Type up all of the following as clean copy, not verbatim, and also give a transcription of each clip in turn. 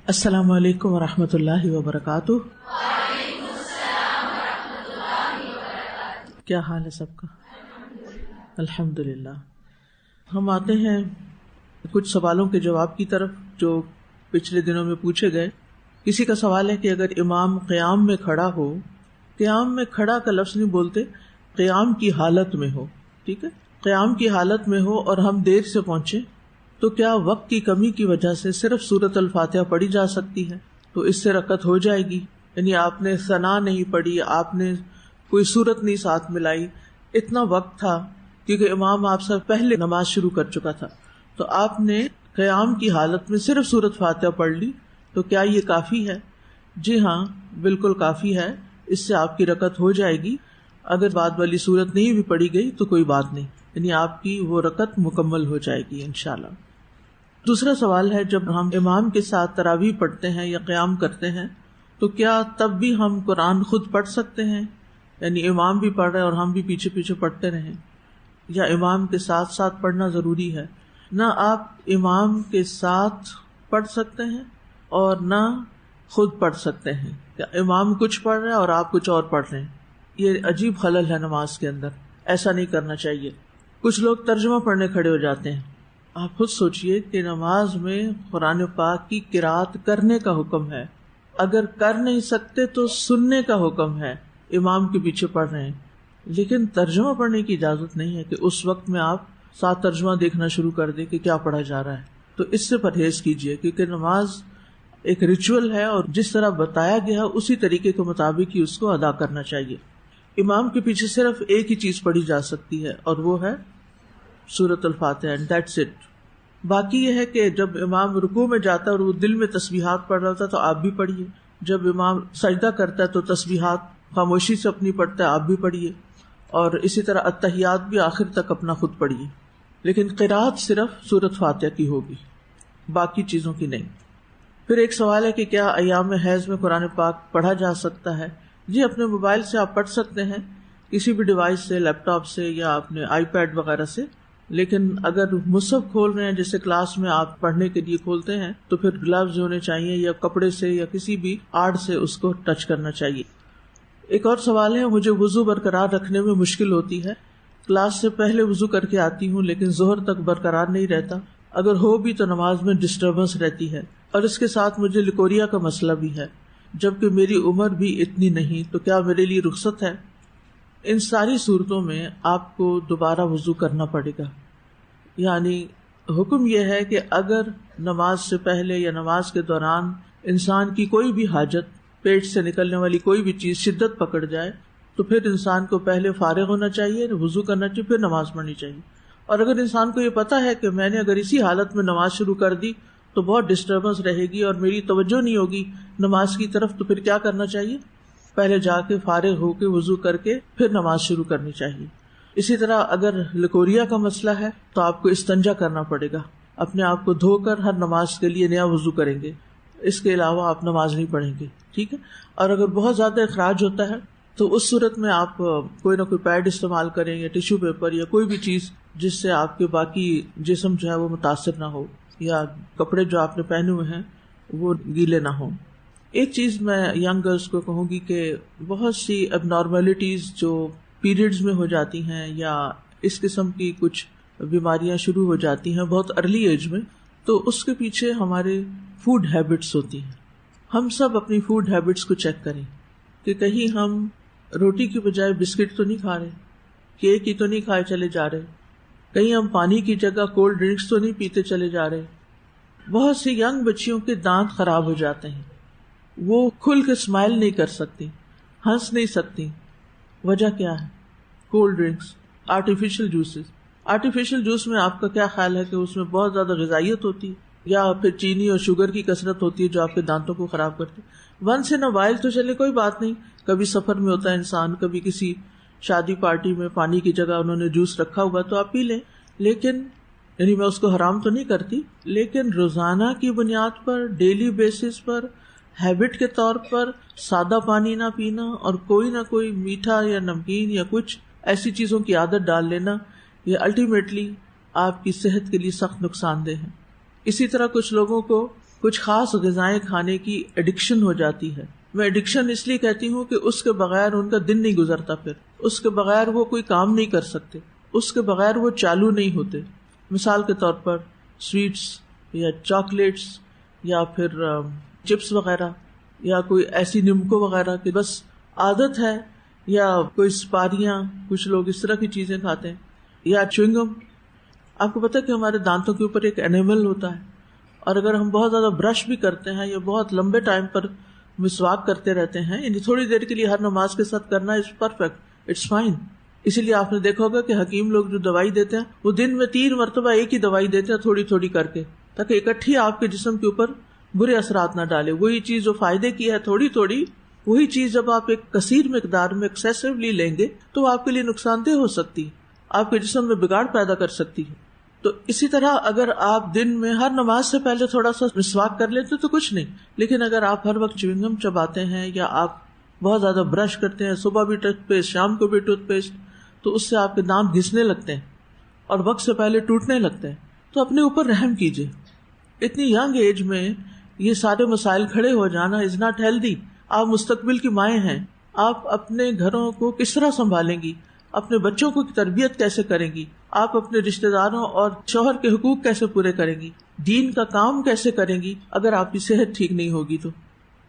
السلام علیکم ورحمۃ اللہ وبرکاتہ۔ کیا حال ہے سب کا؟ الحمدللہ۔ ہم آتے ہیں کچھ سوالوں کے جواب کی طرف جو پچھلے دنوں میں پوچھے گئے۔ کسی کا سوال ہے کہ اگر امام قیام میں کھڑا ہو، قیام میں کھڑا کا لفظ نہیں بولتے، قیام کی حالت میں ہو، ٹھیک ہے، قیام کی حالت میں ہو اور ہم دیر سے پہنچے، تو کیا وقت کی کمی کی وجہ سے صرف سورۃ الفاتحہ پڑھی جا سکتی ہے؟ تو اس سے رکعت ہو جائے گی؟ یعنی آپ نے ثنا نہیں پڑھی، آپ نے کوئی سورت نہیں ساتھ ملائی، اتنا وقت تھا کیونکہ امام آپ سے پہلے نماز شروع کر چکا تھا، تو آپ نے قیام کی حالت میں صرف سورۃ فاتحہ پڑھ لی، تو کیا یہ کافی ہے؟ جی ہاں، بالکل کافی ہے، اس سے آپ کی رکعت ہو جائے گی۔ اگر بعد والی سورت نہیں بھی پڑھی گئی تو کوئی بات نہیں، یعنی آپ کی وہ رکعت مکمل ہو جائے گی انشاءاللہ۔ دوسرا سوال ہے، جب ہم امام کے ساتھ تراویح پڑھتے ہیں یا قیام کرتے ہیں تو کیا تب بھی ہم قرآن خود پڑھ سکتے ہیں؟ یعنی امام بھی پڑھ رہے اور ہم بھی پیچھے پیچھے پڑھتے رہیں، یا امام کے ساتھ ساتھ پڑھنا ضروری ہے؟ نہ آپ امام کے ساتھ پڑھ سکتے ہیں اور نہ خود پڑھ سکتے ہیں، یا امام کچھ پڑھ رہے ہیں اور آپ کچھ اور پڑھ رہے ہیں، یہ عجیب خلل ہے نماز کے اندر، ایسا نہیں کرنا چاہیے۔ کچھ لوگ ترجمہ پڑھنے کھڑے ہو جاتے ہیں۔ آپ خود سوچئے کہ نماز میں قرآن پاک کی قرأت کرنے کا حکم ہے، اگر کر نہیں سکتے تو سننے کا حکم ہے، امام کے پیچھے پڑھ رہے ہیں، لیکن ترجمہ پڑھنے کی اجازت نہیں ہے کہ اس وقت میں آپ ساتھ ترجمہ دیکھنا شروع کر دیں کہ کیا پڑھا جا رہا ہے۔ تو اس سے پرہیز کیجیے، کیونکہ نماز ایک ریچول ہے اور جس طرح بتایا گیا اسی طریقے کے مطابق ہی اس کو ادا کرنا چاہیے۔ امام کے پیچھے صرف ایک ہی چیز پڑھی جا سکتی ہے اور وہ ہے سورۃ الفاتحہ، اینڈ دیٹس اٹ۔ باقی یہ ہے کہ جب امام رکوع میں جاتا ہے اور وہ دل میں تسبیحات پڑھ رہا ہوتا ہے تو آپ بھی پڑھیے، جب امام سجدہ کرتا ہے تو تسبیحات خاموشی سے اپنی پڑھتا ہے، آپ بھی پڑھیے، اور اسی طرح التحیات بھی آخر تک اپنا خود پڑھیے، لیکن قرأت صرف سورۃ فاتحہ کی ہوگی، باقی چیزوں کی نہیں۔ پھر ایک سوال ہے کہ کیا ایام حیض میں قرآن پاک پڑھا جا سکتا ہے؟ جی، اپنے موبائل سے آپ پڑھ سکتے ہیں، کسی بھی ڈیوائس سے، لیپ ٹاپ سے یا اپنے آئی پیڈ وغیرہ سے، لیکن اگر مصحف کھول رہے ہیں جیسے کلاس میں آپ پڑھنے کے لیے کھولتے ہیں تو پھر گلوز ہونے چاہیے یا کپڑے سے یا کسی بھی آڑ سے اس کو ٹچ کرنا چاہیے۔ ایک اور سوال ہے، مجھے وضو برقرار رکھنے میں مشکل ہوتی ہے، کلاس سے پہلے وضو کر کے آتی ہوں لیکن ظہر تک برقرار نہیں رہتا، اگر ہو بھی تو نماز میں ڈسٹربنس رہتی ہے، اور اس کے ساتھ مجھے لیکوریا کا مسئلہ بھی ہے، جبکہ میری عمر بھی اتنی نہیں، تو کیا میرے لیے رخصت ہے؟ ان ساری صورتوں میں آپ کو دوبارہ وضو کرنا پڑے گا، یعنی حکم یہ ہے کہ اگر نماز سے پہلے یا نماز کے دوران انسان کی کوئی بھی حاجت، پیٹ سے نکلنے والی کوئی بھی چیز شدت پکڑ جائے تو پھر انسان کو پہلے فارغ ہونا چاہیے، وضو کرنا چاہیے، پھر نماز پڑھنی چاہیے۔ اور اگر انسان کو یہ پتا ہے کہ میں نے اگر اسی حالت میں نماز شروع کر دی تو بہت ڈسٹربنس رہے گی اور میری توجہ نہیں ہوگی نماز کی طرف، تو پھر کیا کرنا چاہیے؟ پہلے جا کے فارغ ہو کے وضو کر کے پھر نماز شروع کرنی چاہیے۔ اسی طرح اگر لیکوریا کا مسئلہ ہے تو آپ کو استنجا کرنا پڑے گا، اپنے آپ کو دھو کر ہر نماز کے لیے نیا وضو کریں گے، اس کے علاوہ آپ نماز نہیں پڑھیں گے، ٹھیک ہے؟ اور اگر بہت زیادہ اخراج ہوتا ہے تو اس صورت میں آپ کوئی نہ کوئی پیڈ استعمال کریں یا ٹیشو پیپر یا کوئی بھی چیز جس سے آپ کے باقی جسم جو ہے وہ متاثر نہ ہو، یا کپڑے جو آپ نے پہنے ہوئے ہیں وہ گیلے نہ ہوں۔ ایک چیز میں ینگ گرلس کو کہوں گی کہ بہت سی اب نارملٹیز جو پیریڈز میں ہو جاتی ہیں یا اس قسم کی کچھ بیماریاں شروع ہو جاتی ہیں بہت ارلی ایج میں، تو اس کے پیچھے ہمارے فوڈ ہیبٹس ہوتی ہیں۔ ہم سب اپنی فوڈ ہیبٹس کو چیک کریں کہ کہیں ہم روٹی کی بجائے بسکٹ تو نہیں کھا رہے، کیک ہی تو نہیں کھائے چلے جا رہے، کہیں ہم پانی کی جگہ کولڈ ڈرنکس تو نہیں پیتے چلے جا رہے۔ بہت سی ینگ بچیوں کے دانت خراب ہو جاتے ہیں، وہ کھل کے اسمائل نہیں کر سکتی، ہنس نہیں سکتی، وجہ کیا ہے؟ Cold drinks, artificial juices. Artificial juice میں آپ کا کیا خیال ہے کہ اس میں بہت زیادہ غذائیت ہوتی ہے یا پھر چینی اور شوگر کی کثرت ہوتی ہے جو آپ کے دانتوں کو خراب کرتی ہے؟ ونس ان اے وائل تو چلے کوئی بات نہیں، کبھی سفر میں ہوتا ہے انسان، کبھی کسی شادی پارٹی میں پانی کی جگہ انہوں نے جوس رکھا ہوا تو آپ پی لیں، لیکن یعنی میں اس کو حرام تو نہیں کرتی، لیکن روزانہ کی بنیاد پر، ڈیلی بیسس پر، ہیبٹ کے طور پر سادہ پانی نہ پینا اور کوئی نہ کوئی میٹھا یا نمکین یا کچھ ایسی چیزوں کی عادت ڈال لینا، یہ الٹیمیٹلی آپ کی صحت کے لیے سخت نقصان دہ ہے۔ اسی طرح کچھ لوگوں کو کچھ خاص غذائیں کھانے کی ایڈکشن ہو جاتی ہے. میں ایڈکشن اس لیے کہتی ہوں کہ اس کے بغیر ان کا دن نہیں گزرتا، پھر اس کے بغیر وہ کوئی کام نہیں کر سکتے، اس کے بغیر وہ چالو نہیں ہوتے. مثال کے طور پر سویٹس یا چاکلیٹس یا پھر چپس وغیرہ یا کوئی ایسی نمکو وغیرہ کہ بس عادت ہے، یا کوئی سپاریاں، کچھ لوگ اس طرح کی چیزیں کھاتے ہیں، یا چوئنگم. آپ کو پتہ ہے کہ ہمارے دانتوں کے اوپر ایک انیمل ہوتا ہے، اور اگر ہم بہت زیادہ برش بھی کرتے ہیں یا بہت لمبے ٹائم پر مسواک کرتے رہتے ہیں، یعنی تھوڑی دیر کے لیے ہر نماز کے ساتھ کرنا از پرفیکٹ، اٹس فائن. اسی لیے آپ نے دیکھا ہوگا کہ حکیم لوگ جو دوائی دیتے ہیں وہ دن میں 3 مرتبہ ایک ہی دوائی دیتے ہیں، تھوڑی تھوڑی کر کے، تاکہ اکٹھی آپ کے جسم کے اوپر برے اثرات نہ ڈالے. وہی چیز جو فائدے کی ہے تھوڑی تھوڑی، وہی چیز جب آپ ایک کثیر مقدار میں ایکسیسولی لیں گے تو وہ آپ کے لیے نقصان دہ ہو سکتی ہے، آپ کے جسم میں بگاڑ پیدا کر سکتی ہے. تو اسی طرح اگر آپ دن میں ہر نماز سے پہلے تھوڑا سا مسواک کر لیتے تو کچھ نہیں، لیکن اگر آپ ہر وقت چیونگم چباتے ہیں یا آپ بہت زیادہ برش کرتے ہیں، صبح بھی ٹوتھ پیسٹ، شام کو بھی ٹوتھ پیسٹ، تو اس سے آپ کے دانت گھسنے لگتے ہیں اور وقت سے پہلے ٹوٹنے لگتے ہیں. تو اپنے اوپر رحم کیجیے. اتنی ینگ ایج میں یہ سارے مسائل کھڑے ہو جانا از ناٹ ہیلدی. آپ مستقبل کی مائیں ہیں، آپ اپنے گھروں کو کس طرح سنبھالیں گی، اپنے بچوں کو تربیت کیسے کریں گی، آپ اپنے رشتہ داروں اور شوہر کے حقوق کیسے پورے کریں گی، دین کا کام کیسے کریں گی اگر آپ کی صحت ٹھیک نہیں ہوگی. تو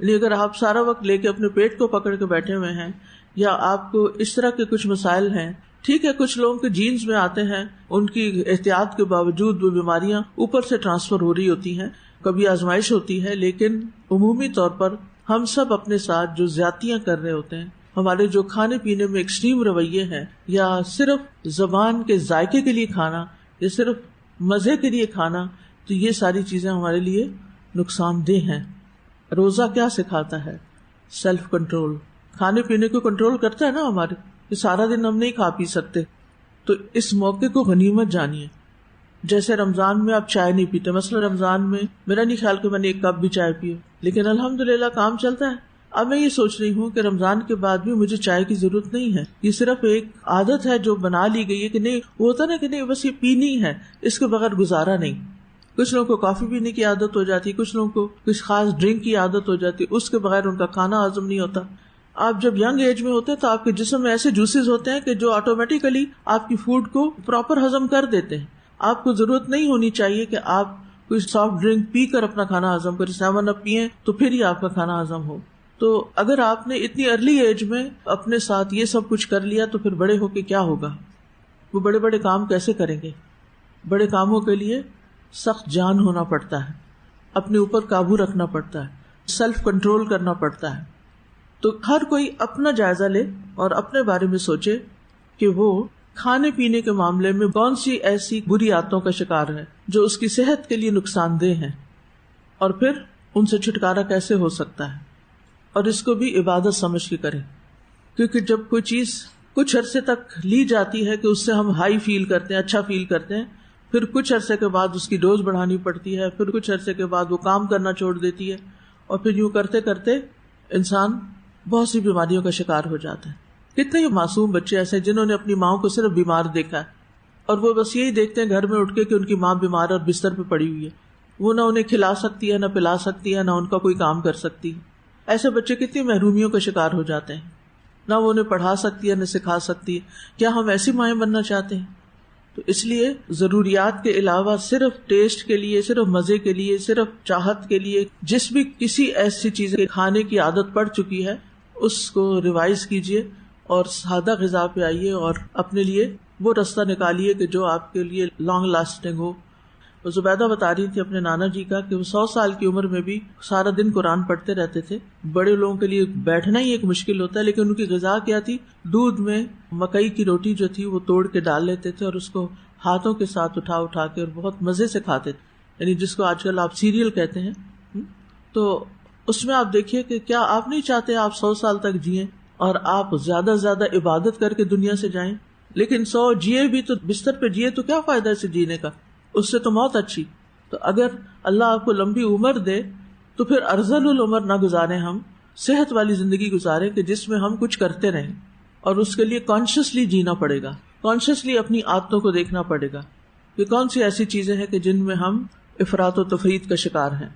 یعنی اگر آپ سارا وقت لے کے اپنے پیٹ کو پکڑ کے بیٹھے ہوئے ہیں، یا آپ کو اس طرح کے کچھ مسائل ہیں، ٹھیک ہے کچھ لوگوں کے جینز میں آتے ہیں، ان کی احتیاط کے باوجود وہ بیماریاں اوپر سے ٹرانسفر ہو رہی ہوتی ہیں، کبھی آزمائش ہوتی ہے، لیکن عمومی طور پر ہم سب اپنے ساتھ جو زیادتیاں کر رہے ہوتے ہیں، ہمارے جو کھانے پینے میں ایکسٹریم رویے ہیں، یا صرف زبان کے ذائقے کے لیے کھانا یا صرف مزے کے لیے کھانا، تو یہ ساری چیزیں ہمارے لیے نقصان دہ ہیں. روزہ کیا سکھاتا ہے؟ Self control. کھانے پینے کو کنٹرول کرتا ہے نا ہمارے، کہ سارا دن ہم نہیں کھا پی سکتے، تو اس موقع کو غنیمت جانیے. جیسے رمضان میں آپ چائے نہیں پیتے، مثلا رمضان میں میرا نہیں خیال کہ میں نے 1 کپ بھی چائے پی، لیکن الحمدللہ کام چلتا ہے. اب میں یہ سوچ رہی ہوں کہ رمضان کے بعد بھی مجھے چائے کی ضرورت نہیں ہے، یہ صرف ایک عادت ہے جو بنا لی گئی ہے کہ نہیں، وہ ہوتا نا کہ نہیں بس یہ پینی ہے، اس کے بغیر گزارا نہیں. کچھ لوگوں کو کافی پینے کی عادت ہو جاتی، کچھ لوگوں کو کچھ خاص ڈرنک کی عادت ہو جاتی، اس کے بغیر ان کا کھانا ہضم نہیں ہوتا. آپ جب ینگ ایج میں ہوتے ہیں تو آپ کے جسم میں ایسے جوسز ہوتے ہیں کہ جو آٹومیٹیکلی آپ کی فوڈ کو پراپر ہضم کر دیتے ہیں. آپ کو ضرورت نہیں ہونی چاہیے کہ آپ کوئی سافٹ ڈرنک پی کر اپنا کھانا ہضم کریں، 7 اپ پیئیں تو پھر ہی آپ کا کھانا ہضم ہو. تو اگر آپ نے اتنی ارلی ایج میں اپنے ساتھ یہ سب کچھ کر لیا تو پھر بڑے ہو کے کیا ہوگا؟ وہ بڑے بڑے کام کیسے کریں گے؟ بڑے کاموں کے لیے سخت جان ہونا پڑتا ہے، اپنے اوپر قابو رکھنا پڑتا ہے، سیلف کنٹرول کرنا پڑتا ہے. تو ہر کوئی اپنا جائزہ لے اور اپنے بارے میں سوچے کہ وہ کھانے پینے کے معاملے میں کون سی ایسی بری عادتوں کا شکار ہے جو اس کی صحت کے لیے نقصان دہ ہیں، اور پھر ان سے چھٹکارا کیسے ہو سکتا ہے. اور اس کو بھی عبادت سمجھ کے کریں، کیونکہ جب کوئی چیز کچھ عرصے تک لی جاتی ہے کہ اس سے ہم ہائی فیل کرتے ہیں، اچھا فیل کرتے ہیں، پھر کچھ عرصے کے بعد اس کی ڈوز بڑھانی پڑتی ہے، پھر کچھ عرصے کے بعد وہ کام کرنا چھوڑ دیتی ہے، اور پھر یوں کرتے کرتے انسان بہت سی بیماریوں کا شکار ہو جاتا ہے. کتنے ہی معصوم بچے ایسے ہیں جنہوں نے اپنی ماں کو صرف بیمار دیکھا ہے، اور وہ بس یہی دیکھتے ہیں گھر میں اٹھ کے کہ ان کی ماں بیمار اور بستر پہ پڑی ہوئی ہے، وہ نہ انہیں کھلا سکتی ہے، نہ پلا سکتی ہے، نہ ان کا کوئی کام کر سکتی ہے. ایسے بچے کتنی محرومیوں کا شکار ہو جاتے ہیں، نہ وہ انہیں پڑھا سکتی ہے نہ سکھا سکتی ہے. کیا ہم ایسی مائیں بننا چاہتے ہیں؟ تو اس لیے ضروریات کے علاوہ صرف ٹیسٹ کے لیے، صرف مزے کے لیے، صرف چاہت کے لیے جس بھی کسی ایسی چیز کے کھانے کی عادت پڑ چکی ہے اس کو ریوائز کیجیے اور سادہ غذا پہ آئیے، اور اپنے لیے وہ راستہ نکالیے کہ جو آپ کے لیے لانگ لاسٹنگ ہو. زبیدہ بتا رہی تھی اپنے نانا جی کا کہ وہ 100 سال کی عمر میں بھی سارا دن قرآن پڑھتے رہتے تھے. بڑے لوگوں کے لیے بیٹھنا ہی ایک مشکل ہوتا ہے، لیکن ان کی غذا کیا تھی؟ دودھ میں مکئی کی روٹی جو تھی وہ توڑ کے ڈال لیتے تھے اور اس کو ہاتھوں کے ساتھ اٹھا کے اور بہت مزے سے کھاتے تھے، یعنی جس کو آج کل آپ سیریل کہتے ہیں. تو اس میں آپ دیکھیے کہ کیا آپ نہیں چاہتے آپ 100 سال تک جئیں اور آپ زیادہ سے زیادہ عبادت کر کے دنیا سے جائیں؟ لیکن 100 جیے بھی تو بستر پہ جیے تو کیا فائدہ اسے جینے کا، اس سے تو موت اچھی. تو اگر اللہ آپ کو لمبی عمر دے تو پھر ارذل العمر نہ گزاریں، ہم صحت والی زندگی گزاریں کہ جس میں ہم کچھ کرتے رہیں، اور اس کے لیے کانشیسلی جینا پڑے گا، کانشیسلی اپنی عادتوں کو دیکھنا پڑے گا کہ کون سی ایسی چیزیں ہیں کہ جن میں ہم افراط و تفریط کا شکار ہیں.